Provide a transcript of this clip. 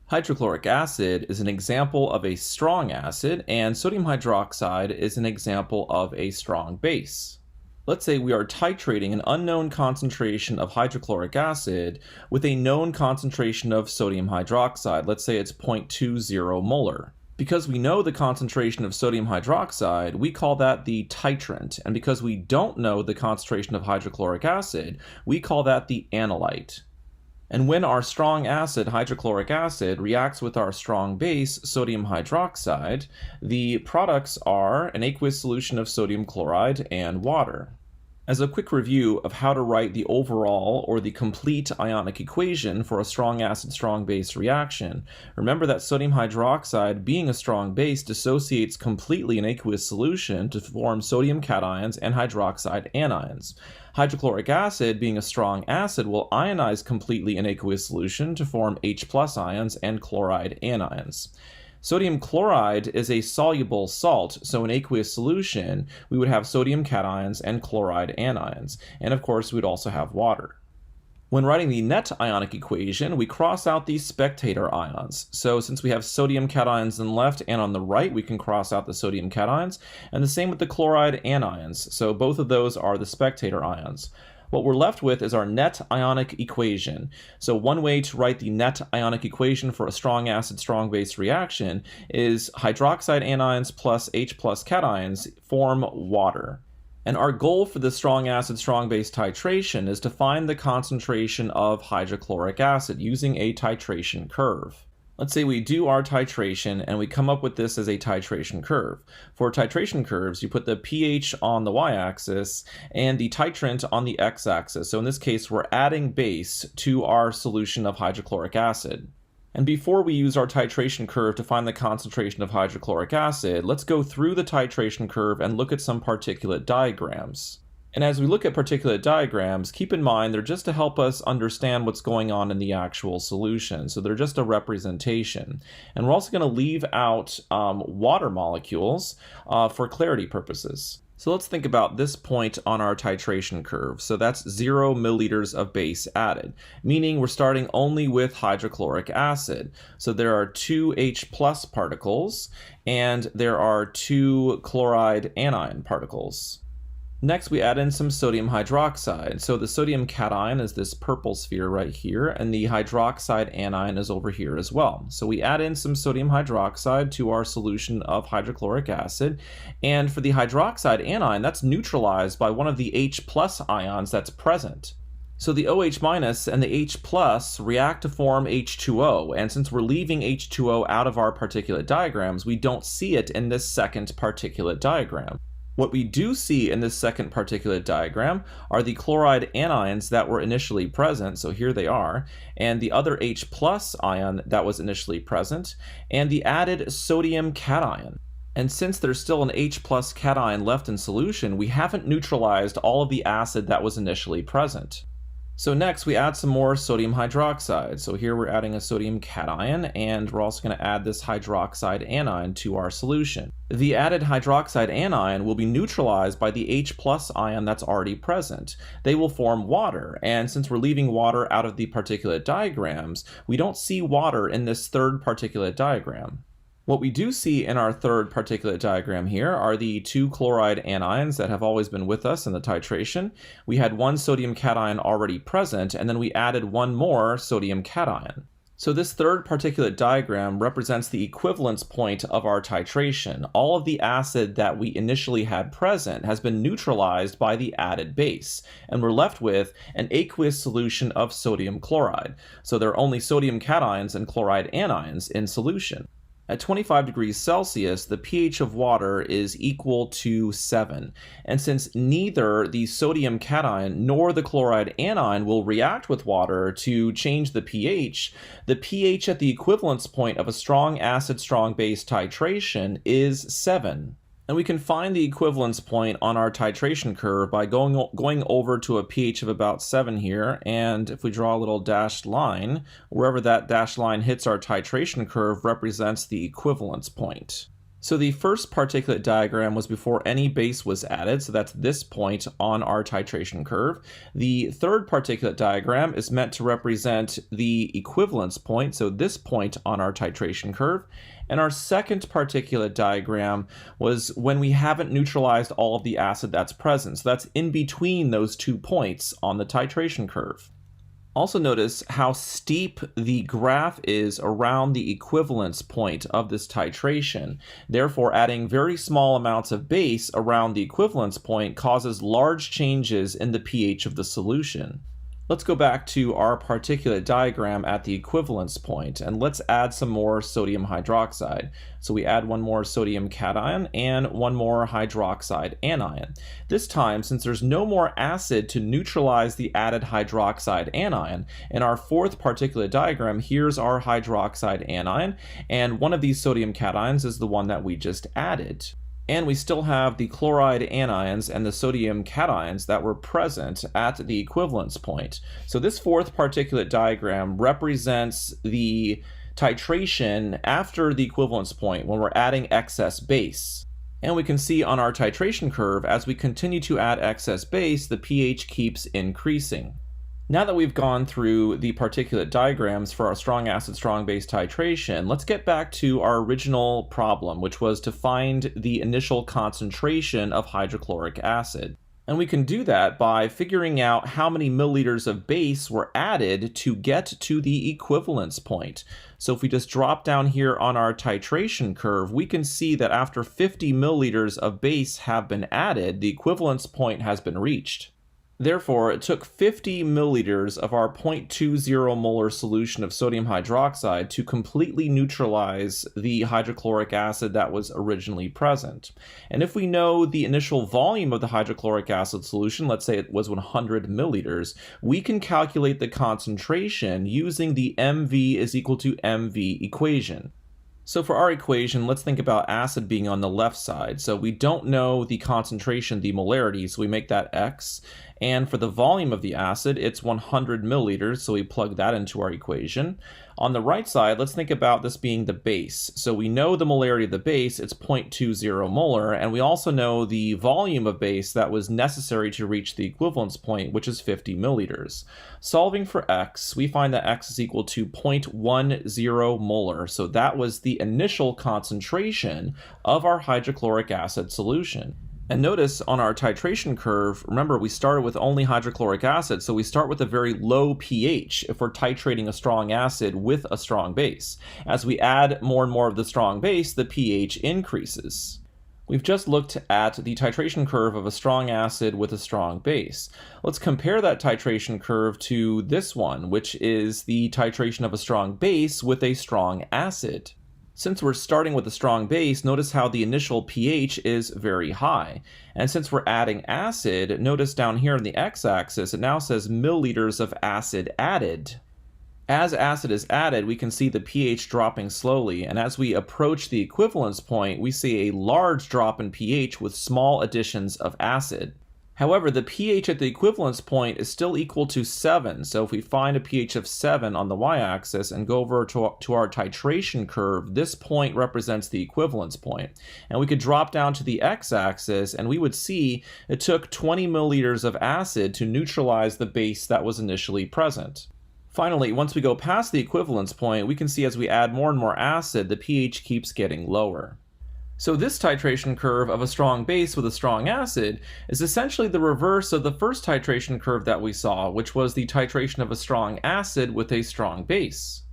Hydrochloric acid is an example of a strong acid, and sodium hydroxide is an example of a strong base. Let's say we are titrating an unknown concentration of hydrochloric acid with a known concentration of sodium hydroxide. Let's say it's 0.20 molar. Because we know the concentration of sodium hydroxide, we call that the titrant. And because we don't know the concentration of hydrochloric acid, we call that the analyte. And when our strong acid, hydrochloric acid, reacts with our strong base, sodium hydroxide, the products are an aqueous solution of sodium chloride and water. As a quick review of how to write the overall or the complete ionic equation for a strong acid strong base reaction, remember that sodium hydroxide, being a strong base, dissociates completely in aqueous solution to form sodium cations and hydroxide anions. Hydrochloric acid, being a strong acid, will ionize completely in aqueous solution to form H+ ions and chloride anions. Sodium chloride is a soluble salt, so in aqueous solution, we would have sodium cations and chloride anions, and of course we'd also have water. When writing the net ionic equation, we cross out these spectator ions. So since we have sodium cations on the left and on the right, we can cross out the sodium cations, and the same with the chloride anions. So both of those are the spectator ions. What we're left with is our net ionic equation. So one way to write the net ionic equation for a strong acid strong base reaction is hydroxide anions plus H+ cations form water. And our goal for the strong acid strong base titration is to find the concentration of hydrochloric acid using a titration curve. Let's say we do our titration and we come up with this as a titration curve. For titration curves, you put the pH on the y-axis and the titrant on the x-axis. So in this case, we're adding base to our solution of hydrochloric acid. And before we use our titration curve to find the concentration of hydrochloric acid, let's go through the titration curve and look at some particulate diagrams. And as we look at particulate diagrams, keep in mind they're just to help us understand what's going on in the actual solution. So they're just a representation. And we're also going to leave out water molecules for clarity purposes. So let's think about this point on our titration curve. So that's 0 milliliters of base added, meaning we're starting only with hydrochloric acid. So there are 2 H+ particles and there are 2 chloride anion particles. Next, we add in some sodium hydroxide. So the sodium cation is this purple sphere right here, and the hydroxide anion is over here as well. So we add in some sodium hydroxide to our solution of hydrochloric acid, and for the hydroxide anion, that's neutralized by one of the H+ ions that's present. So the OH- and the H+ react to form H2O, and since we're leaving H2O out of our particulate diagrams, we don't see it in this second particulate diagram. What we do see in this second particulate diagram are the chloride anions that were initially present, so here they are, and the other H+ ion that was initially present, and the added sodium cation. And since there's still an H+ cation left in solution, we haven't neutralized all of the acid that was initially present. So next we add some more sodium hydroxide. So here we're adding a sodium cation, and we're also going to add this hydroxide anion to our solution. The added hydroxide anion will be neutralized by the H+ ion that's already present. They will form water, and since we're leaving water out of the particulate diagrams, we don't see water in this third particulate diagram. What we do see in our third particulate diagram here are the 2 chloride anions that have always been with us in the titration. We had 1 sodium cation already present, and then we added 1 more sodium cation. So this third particulate diagram represents the equivalence point of our titration. All of the acid that we initially had present has been neutralized by the added base, and we're left with an aqueous solution of sodium chloride. So there are only sodium cations and chloride anions in solution. At 25 degrees Celsius, the pH of water is equal to 7. And since neither the sodium cation nor the chloride anion will react with water to change the pH at the equivalence point of a strong acid strong base titration is 7. And we can find the equivalence point on our titration curve by going over to a pH of about 7 here, and if we draw a little dashed line, wherever that dashed line hits our titration curve represents the equivalence point. So the first particulate diagram was before any base was added, so that's this point on our titration curve. The third particulate diagram is meant to represent the equivalence point, so this point on our titration curve. And our second particulate diagram was when we haven't neutralized all of the acid that's present, so that's in between those 2 points on the titration curve. Also notice how steep the graph is around the equivalence point of this titration. Therefore, adding very small amounts of base around the equivalence point causes large changes in the pH of the solution. Let's go back to our particulate diagram at the equivalence point, and let's add some more sodium hydroxide. So we add one more sodium cation and one more hydroxide anion. This time, since there's no more acid to neutralize the added hydroxide anion, in our fourth particulate diagram, here's our hydroxide anion, and one of these sodium cations is the one that we just added. And we still have the chloride anions and the sodium cations that were present at the equivalence point. So this fourth particulate diagram represents the titration after the equivalence point when we're adding excess base. And we can see on our titration curve, as we continue to add excess base, the pH keeps increasing. Now that we've gone through the particulate diagrams for our strong acid, strong base titration, let's get back to our original problem, which was to find the initial concentration of hydrochloric acid. And we can do that by figuring out how many milliliters of base were added to get to the equivalence point. So if we just drop down here on our titration curve, we can see that after 50 milliliters of base have been added, the equivalence point has been reached. Therefore, it took 50 milliliters of our 0.20 molar solution of sodium hydroxide to completely neutralize the hydrochloric acid that was originally present. And if we know the initial volume of the hydrochloric acid solution, let's say it was 100 milliliters, we can calculate the concentration using the MV is equal to MV equation. So for our equation, let's think about acid being on the left side. So we don't know the concentration, the molarity, so we make that X. And for the volume of the acid, it's 100 milliliters, so we plug that into our equation. On the right side, let's think about this being the base. So we know the molarity of the base, it's 0.20 molar, and we also know the volume of base that was necessary to reach the equivalence point, which is 50 milliliters. Solving for X, we find that X is equal to 0.10 molar, so that was the initial concentration of our hydrochloric acid solution. And notice on our titration curve, remember we started with only hydrochloric acid, so we start with a very low pH if we're titrating a strong acid with a strong base. As we add more and more of the strong base, the pH increases. We've just looked at the titration curve of a strong acid with a strong base. Let's compare that titration curve to this one, which is the titration of a strong base with a strong acid. Since we're starting with a strong base, notice how the initial pH is very high. And since we're adding acid, notice down here on the x-axis, it now says milliliters of acid added. As acid is added, we can see the pH dropping slowly, and as we approach the equivalence point, we see a large drop in pH with small additions of acid. However, the pH at the equivalence point is still equal to 7, so if we find a pH of 7 on the y-axis and go over to our titration curve, this point represents the equivalence point. And we could drop down to the x-axis and we would see it took 20 milliliters of acid to neutralize the base that was initially present. Finally, once we go past the equivalence point, we can see as we add more and more acid, the pH keeps getting lower. So this titration curve of a strong base with a strong acid is essentially the reverse of the first titration curve that we saw, which was the titration of a strong acid with a strong base.